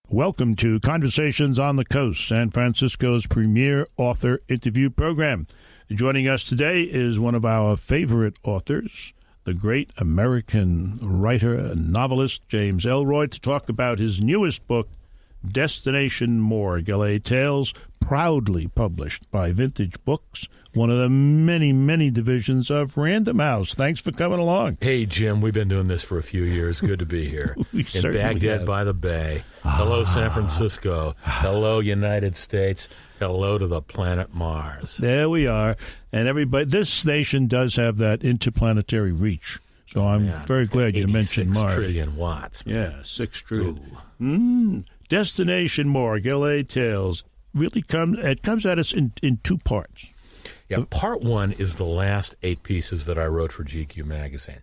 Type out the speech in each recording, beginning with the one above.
Welcome to Conversations on the Coast, San Francisco's premier author interview program. Joining us today is one of our favorite authors, the great American writer and novelist James Ellroy, to talk about his newest book, Destination Morgue, L.A. Tales, proudly published by Vintage Books, one of the many, many divisions of Random House. Thanks for coming along. Hey, Jim, we've been doing this for a few years. Good to be here. In Baghdad by the Bay. Hello, San Francisco. Hello, United States. Hello to the planet Mars. There we are. And everybody, this station does have that interplanetary reach. So I'm very glad you mentioned Mars. 6 trillion watts. Man. Yeah, 6 trillion. Destination Morgue, L.A. Tales, really comes at us in 2 parts. Yeah, part 1 is the last 8 pieces that I wrote for GQ magazine.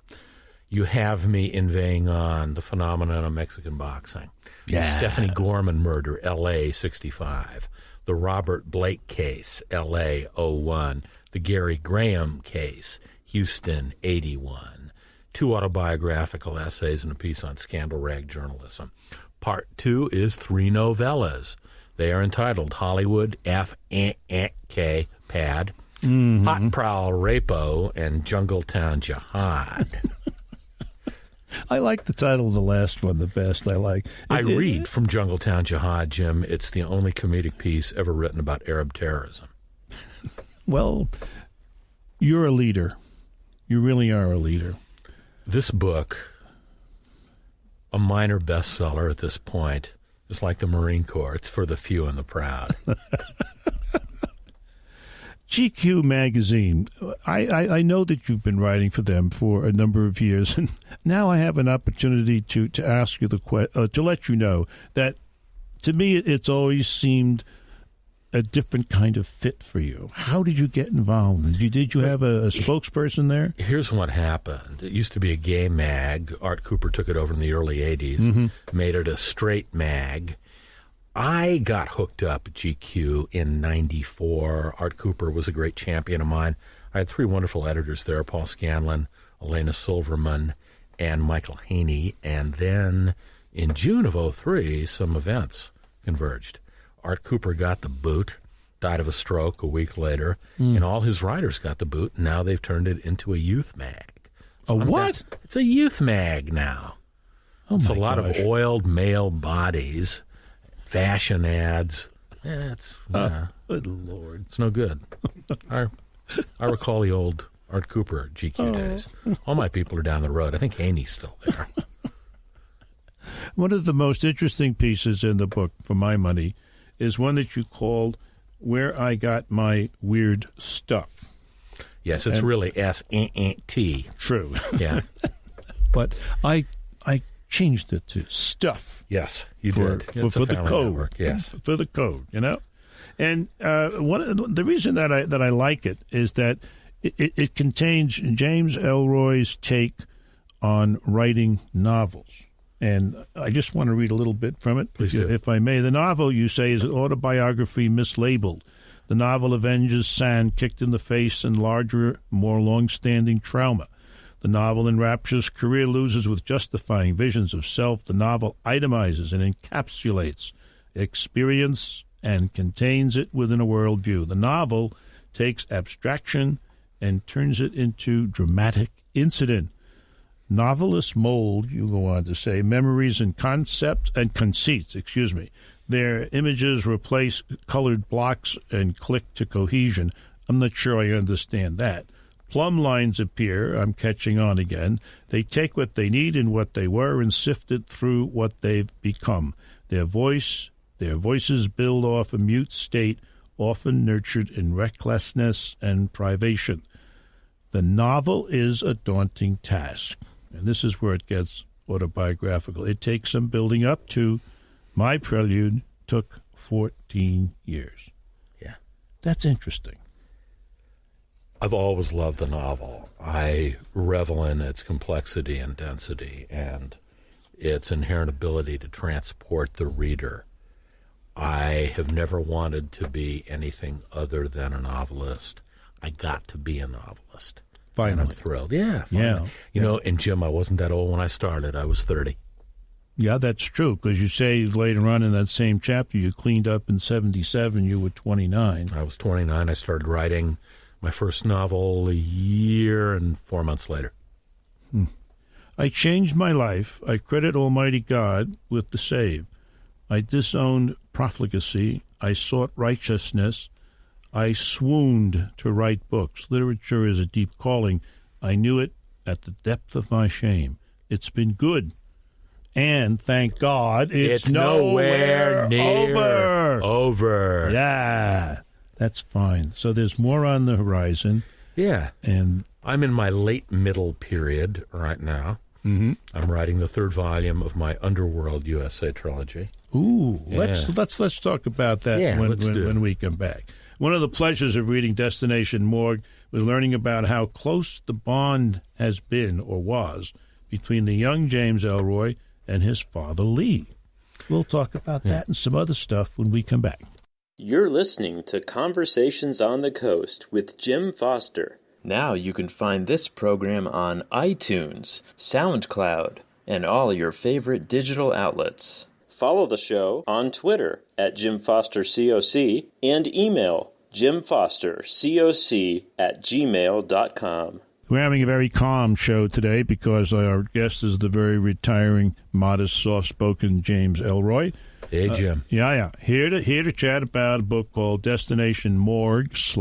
You have me inveighing on the phenomenon of Mexican boxing. The Stephanie Gorman murder, L.A. 65. The Robert Blake case, L.A. 01. The Gary Graham case, Houston 81. 2 autobiographical essays and a piece on scandal rag journalism. Part 2 is 3 novellas. They are entitled Hollywood F.K. Pad, Hot Prowl Rapo, and Jungletown Jihad. I like the title of the last one the best. I read from Jungletown Jihad, Jim. It's the only comedic piece ever written about Arab terrorism. Well, you're a leader. You really are a leader. This book, a minor bestseller at this point, just like the Marine Corps. It's for the few and the proud. GQ magazine. I know that you've been writing for them for a number of years, and now I have an opportunity to ask you to let you know that to me it's always seemed a different kind of fit for you. How did you get involved? Did you have a spokesperson there? Here's what happened. It used to be a gay mag. Art Cooper took it over in the early 80s, made it a straight mag. I got hooked up at GQ in 94. Art Cooper was a great champion of mine. I had 3 wonderful editors there, Paul Scanlon, Elena Silverman, and Michael Haney. And then in June of 03, some events converged. Art Cooper got the boot, died of a stroke a week later, and all his writers got the boot, and now they've turned it into a youth mag. So what? It's a youth mag now. It's a lot of oiled male bodies, fashion ads. Good Lord. It's no good. I recall the old Art Cooper GQ days. All my people are down the road. I think Haney's still there. One of the most interesting pieces in the book, for my money, is one that you called Where I Got My Weird Stuff. Yes, it's really S-T. True. Yeah. But I changed it to stuff. Yes, you did. For the code. Network, yes. For the code, you know? And the reason that I like it is that it contains James Ellroy's take on writing novels. And I just want to read a little bit from it, if I may. The novel, you say, is an autobiography mislabeled. The novel avenges sand kicked in the face and larger, more long-standing trauma. The novel enraptures career losers with justifying visions of self. The novel itemizes and encapsulates experience and contains it within a worldview. The novel takes abstraction and turns it into dramatic incident. Novelists mold, you go on to say, memories and concepts and conceits, Their images replace colored blocks and click to cohesion. I'm not sure I understand that. Plumb lines appear. I'm catching on again. They take what they need and what they were and sift it through what they've become. Their voices build off a mute state, often nurtured in recklessness and privation. The novel is a daunting task. And this is where it gets autobiographical. It takes some building up to. My prelude took 14 years. Yeah. That's interesting. I've always loved the novel. I revel in its complexity and density and its inherent ability to transport the reader. I have never wanted to be anything other than a novelist. I got to be a novelist. Finally. And I'm thrilled. Yeah, finally. Yeah. You know, and Jim, I wasn't that old when I started. I was 30. Yeah, that's true, because you say later on in that same chapter you cleaned up in 77, you were 29. I was 29. I started writing my first novel a year and 4 months later. I changed my life. I credit Almighty God with the save. I disowned profligacy. I sought righteousness. I swooned to write books. Literature is a deep calling. I knew it at the depth of my shame. It's been good. And thank God, it's nowhere near over. Yeah, that's fine. So there's more on the horizon. Yeah. And I'm in my late middle period right now. Mm-hmm. I'm writing the third volume of my Underworld USA trilogy. Ooh, Yeah. let's talk about that when we come back. One of the pleasures of reading Destination Morgue was learning about how close the bond has been or was between the young James Ellroy and his father Lee. We'll talk about that and some other stuff when we come back. You're listening to Conversations on the Coast with Jim Foster. Now you can find this program on iTunes, SoundCloud, and all your favorite digital outlets. Follow the show on Twitter at JimFosterCoc and email JimFosterCoc@gmail.com. We're having a very calm show today because our guest is the very retiring, modest, soft-spoken James Ellroy. Hey, Jim. Here to chat about a book called Destination Morgue /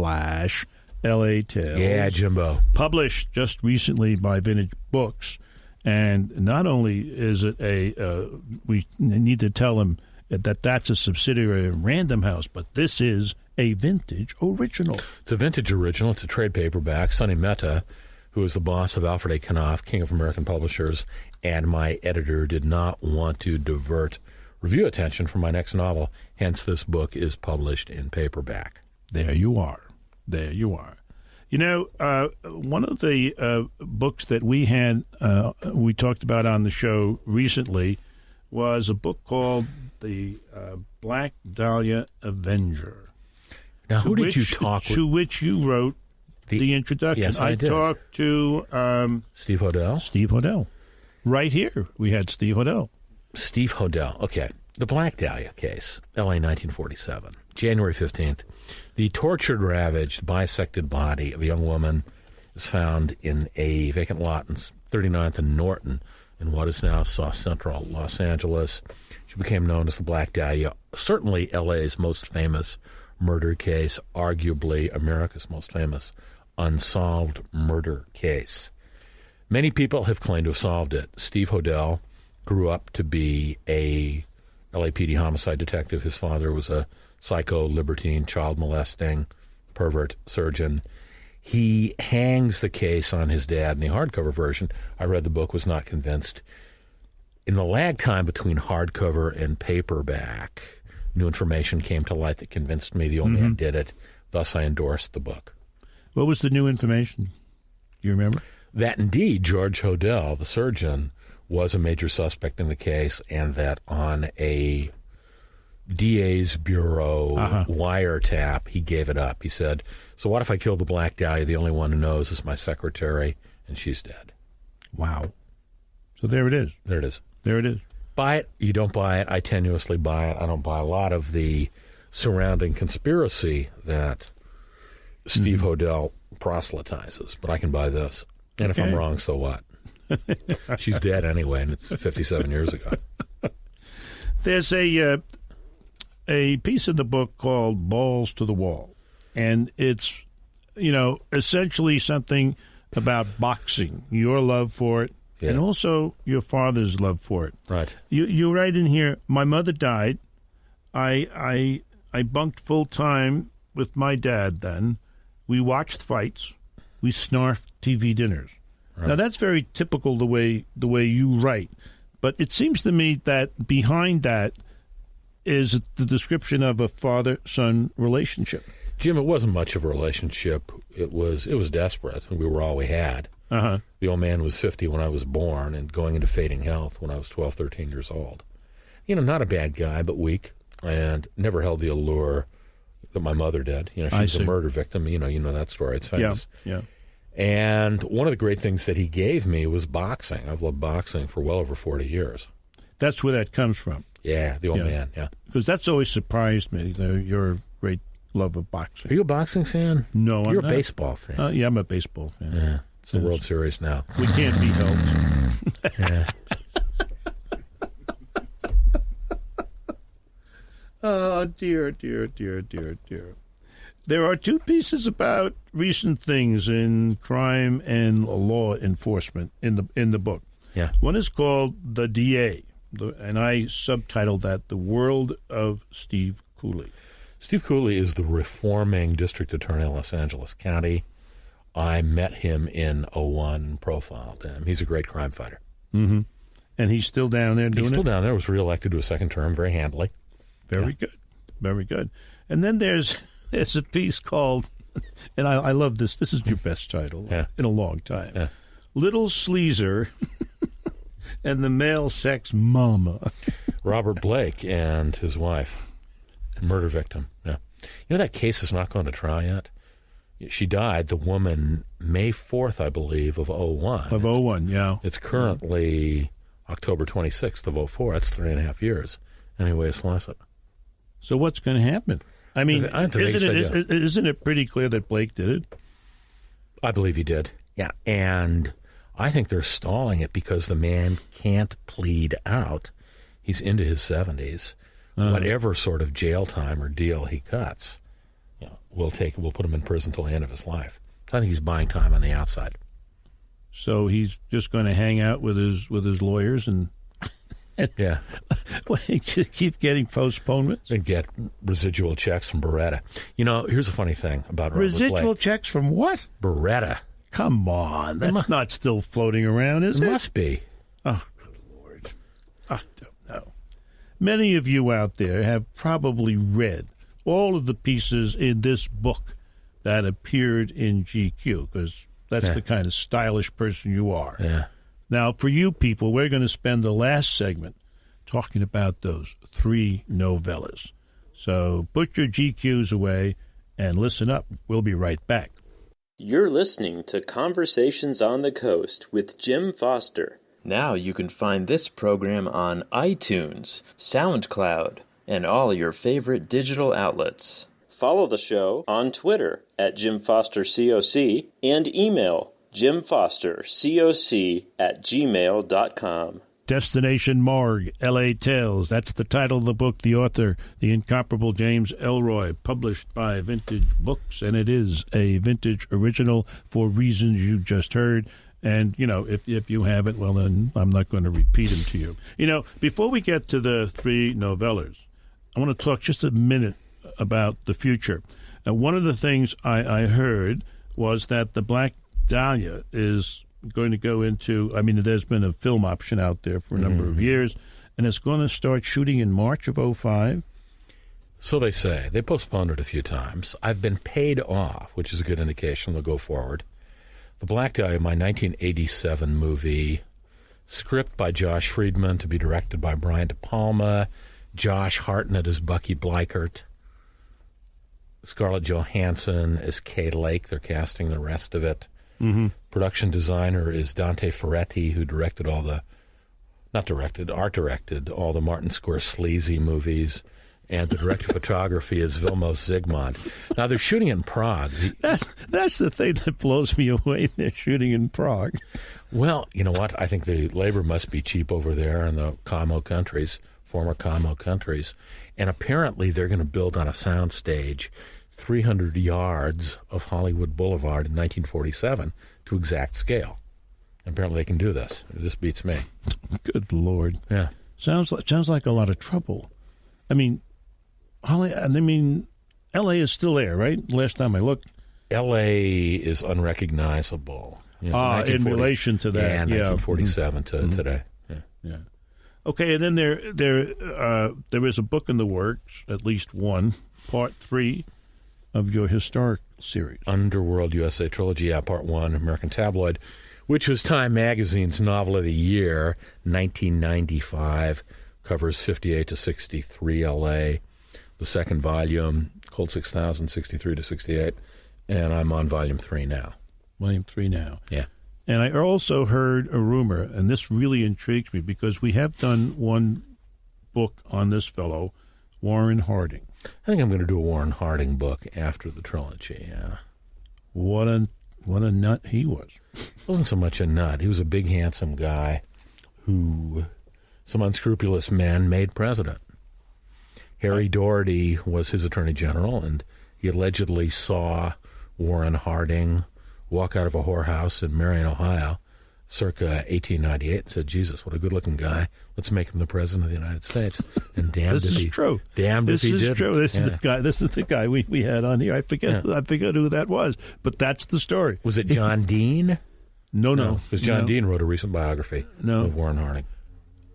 L.A. Tales. Yeah, Jimbo. Published just recently by Vintage Books. And not only is it we need to tell him that that's a subsidiary of Random House, but this is a vintage original. It's a vintage original. It's a trade paperback. Sonny Mehta, who is the boss of Alfred A. Knopf, King of American Publishers, and my editor, did not want to divert review attention from my next novel. Hence, this book is published in paperback. There you are. You know, one of the books that we talked about on the show recently was a book called The Black Dahlia Avenger. Now, who did you talk with? To which you wrote the introduction. Yes, I did. Talked to Steve Hodel. Steve Hodel. Right here, we had Steve Hodel. Steve Hodel. Okay. The Black Dahlia case, L.A., 1947, January 15th. The tortured, ravaged, bisected body of a young woman is found in a vacant lot in 39th and Norton in what is now South Central Los Angeles. She became known as the Black Dahlia, certainly L.A.'s most famous murder case, arguably America's most famous unsolved murder case. Many people have claimed to have solved it. Steve Hodel grew up to be a LAPD homicide detective. His father was a psycho, libertine, child molesting, pervert surgeon. He hangs the case on his dad in the hardcover version. I read the book, was not convinced. In the lag time between hardcover and paperback, new information came to light that convinced me the old man did it. Thus, I endorsed the book. What was the new information? Do you remember? That indeed, George Hodel, the surgeon, was a major suspect in the case, and that on a DA's bureau wiretap, he gave it up. He said, so what if I kill the Black Dahlia? The only one who knows is my secretary, and she's dead. Wow. So there it is. There it is. There it is. Buy it. You don't buy it. I tenuously buy it. I don't buy a lot of the surrounding conspiracy that Steve Hodel proselytizes, but I can buy this. And if I'm wrong, so what? She's dead anyway, and it's 57 years ago. There's a piece in the book called Balls to the Wall, and it's, essentially something about boxing, your love for it, and also your father's love for it. Right. You write in here, my mother died. I bunked full-time with my dad then. We watched fights. We snarfed TV dinners. Right. Now, that's very typical the way you write. But it seems to me that behind that is the description of a father-son relationship. Jim, it wasn't much of a relationship. It was desperate. We were all we had. Uh-huh. The old man was 50 when I was born and going into fading health when I was 12, 13 years old. Not a bad guy, but weak, and never held the allure that my mother did. She's a murder victim. You know that story. It's famous. Yeah. And one of the great things that he gave me was boxing. I've loved boxing for well over 40 years. That's where that comes from. Yeah, the old man, yeah. Because that's always surprised me, your great love of boxing. Are you a boxing fan? No, I'm You're not. a baseball fan. Yeah, I'm a baseball fan. Yeah, it's the World Series now. We can't be helped. Yeah. Oh, dear. There are two pieces about recent things in crime and law enforcement in the book. Yeah. One is called The DA, and I subtitled that The World of Steve Cooley. Steve Cooley is the reforming district attorney in Los Angeles County. I met him in 2001, profiled him. He's a great crime fighter. Mm-hmm. And he's still down there doing it? He's still down there. Was reelected to a second term very handily. Very good. Very good. And then there's a piece called, and I love this. This is your best title in a long time. Yeah. Little Sleazer and the Male Sex Mama. Robert Blake and his wife, murder victim. Yeah. You know, that case is not going to trial yet. She died, the woman, May 4th, I believe, of 2001. Of 2001, yeah. It's currently October 26th of 2004. That's 3.5 years. Anyway, to slice it. So what's going to happen? I mean, isn't it pretty clear that Blake did it? I believe he did. Yeah, and I think they're stalling it because the man can't plead out. He's into his 70s. Whatever sort of jail time or deal he cuts, we'll put him in prison till the end of his life. So I think he's buying time on the outside. So he's just going to hang out with his lawyers and yeah, just keep getting postponements and get residual checks from Beretta. You know, here's a funny thing about residual checks from what? Beretta. Come on, that's not still floating around, is it? It must be. Oh, good Lord. I don't know. Many of you out there have probably read all of the pieces in this book that appeared in GQ, because that's the kind of stylish person you are. Yeah. Now, for you people, we're going to spend the last segment talking about those 3 novellas. So put your GQs away and listen up. We'll be right back. You're listening to Conversations on the Coast with Jim Foster. Now you can find this program on iTunes, SoundCloud, and all your favorite digital outlets. Follow the show on Twitter at JimFosterCoc and email JimFosterCoc@gmail.com. Destination Morgue, L.A. Tales. That's the title of the book. The author, the incomparable James Ellroy, published by Vintage Books, and it is a vintage original for reasons you just heard. And, if you haven't, well, then I'm not going to repeat them to you. Before we get to the 3 novellas, I want to talk just a minute about the future. Now, one of the things I heard was that the Black Dahlia is going to go into, there's been a film option out there for a number of years, and it's going to start shooting in March of 2005. So they say. They postponed it a few times. I've been paid off, which is a good indication they'll go forward. The Black Dahlia, my 1987 movie, script by Josh Friedman, to be directed by Brian De Palma, Josh Hartnett as Bucky Bleichert, Scarlett Johansson as Kay Lake. They're casting the rest of it. Mm-hmm. Production designer is Dante Ferretti, who art directed all the Martin Scorsese movies, and the director of photography is Vilmos Zsigmond. Now, they're shooting in Prague. That's the thing that blows me away. They're shooting in Prague. Well, you know what? I think the labor must be cheap over there in the former Commo countries. And apparently they're going to build on a soundstage 300 yards of Hollywood Boulevard in 1947 to exact scale. Apparently they can do this. This beats me. Good Lord. Yeah. Sounds like a lot of trouble. L.A. is still there, right? Last time I looked. L.A. is unrecognizable. In relation to that. Yeah, 1947 to today. Yeah. Okay, and then there is a book in the works, at least one, part 3 of your historic series. Underworld USA Trilogy, Part 1, American Tabloid, which was Time Magazine's Novel of the Year, 1995, covers 58 to 63 L.A., the second volume, Cold 6000, 63 to 68, and I'm on Volume 3 now. Volume 3 now. Yeah. And I also heard a rumor, and this really intrigues me because we have done one book on this fellow, Warren Harding. I think I'm going to do a Warren Harding book after the trilogy, yeah. What a nut he was. Wasn't so much a nut. He was a big, handsome guy who some unscrupulous men made president. Harry Doherty was his attorney general, and he allegedly saw Warren Harding walk out of a whorehouse in Marion, Ohio, circa 1898, and said, Jesus, what a good-looking guy. Let's make him the president of the United States. And damned this if he is true. Damned this if he is didn't. True. This is the guy. This is the guy we had on here. I forget who that was, but that's the story. Was it John Dean? No. Because John Dean wrote a recent biography of Warren Harding.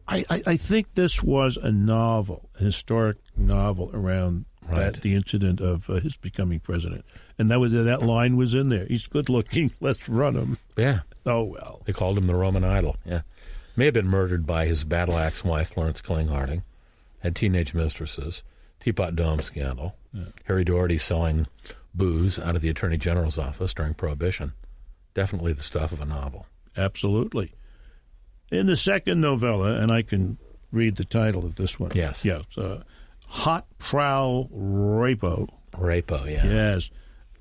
I think this was a novel, a historic novel around the incident of his becoming president. And that line was in there. He's good looking. Let's run him. Yeah. Oh, well. They called him the Roman idol. Yeah. May have been murdered by his battle axe wife, Florence Killing Harding. Had teenage mistresses. Teapot Dome scandal. Yeah. Harry Doherty selling booze out of the Attorney General's office during Prohibition. Definitely the stuff of a novel. Absolutely. In the second novella, and I can read the title of this one. Yes. Yes. Hot Prowl Rapo. Rapo, yeah. Yes.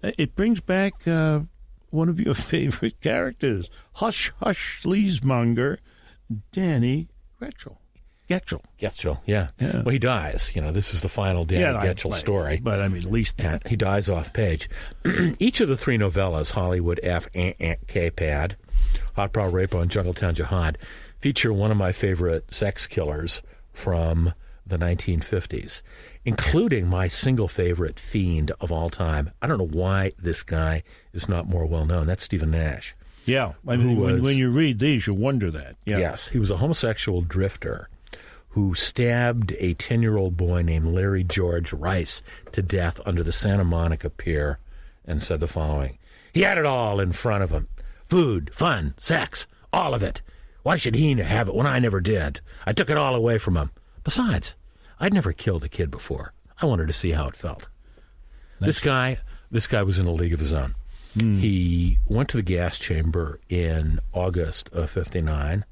It brings back one of your favorite characters, Hush Hush Sleazemonger, Danny Getchell. Getchell, yeah. Well, he dies. This is the final Danny Getchell story. But, I mean, at least he dies off page. Each of the three novellas, Hollywood K-Pad, Hot Prowl Rapo, and Jungletown Jihad, feature one of my favorite sex killers from the 1950s, including my single favorite fiend of all time. I don't know why this guy is not more well-known. That's Stephen Nash. Yeah. I mean, when you read these, you wonder that. Yeah. Yes. He was a homosexual drifter who stabbed a 10-year-old boy named Larry George Rice to death under the Santa Monica Pier and said the following: he had it all in front of him. Food, fun, sex, all of it. Why should he have it when I never did? I took it all away from him. Besides, I'd never killed a kid before. I wanted to see how it felt. This guy was in a league of his own. He went to the gas chamber in August of 1959.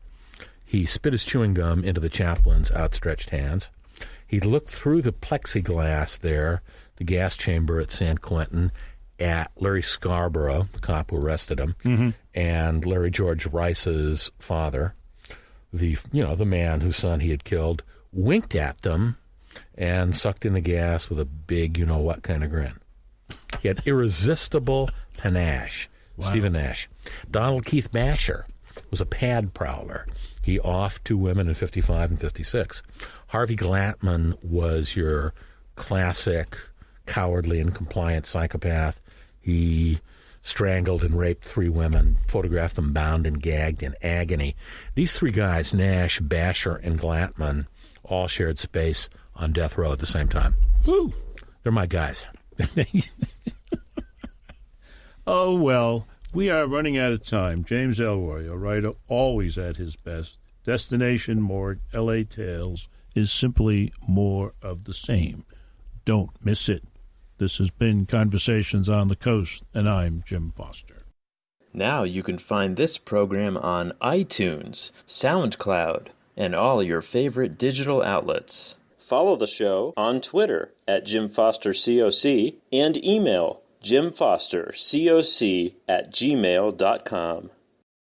He spit his chewing gum into the chaplain's outstretched hands. He looked through the plexiglass there, the gas chamber at San Quentin, at Larry Scarborough, the cop who arrested him, and Larry George Rice's father, the man whose son he had killed, winked at them and sucked in the gas with a big you-know-what kind of grin. He had irresistible panache. Wow. Stephen Nash. Donald Keith Basher was a pad prowler. He offed two women in 1955 and 1956. Harvey Glattman was your classic cowardly and compliant psychopath. He strangled and raped three women, photographed them bound and gagged in agony. These three guys, Nash, Basher, and Glattman, all shared space on death row at the same time. Woo! They're my guys. Oh, well, we are running out of time. James Ellroy, a writer always at his best. Destination Morgue, L.A. Tales, is simply more of the same. Don't miss it. This has been Conversations on the Coast, and I'm Jim Foster. Now you can find this program on iTunes, SoundCloud, and all your favorite digital outlets. Follow the show on Twitter at JimFosterCoc and email JimFosterCoc@gmail.com.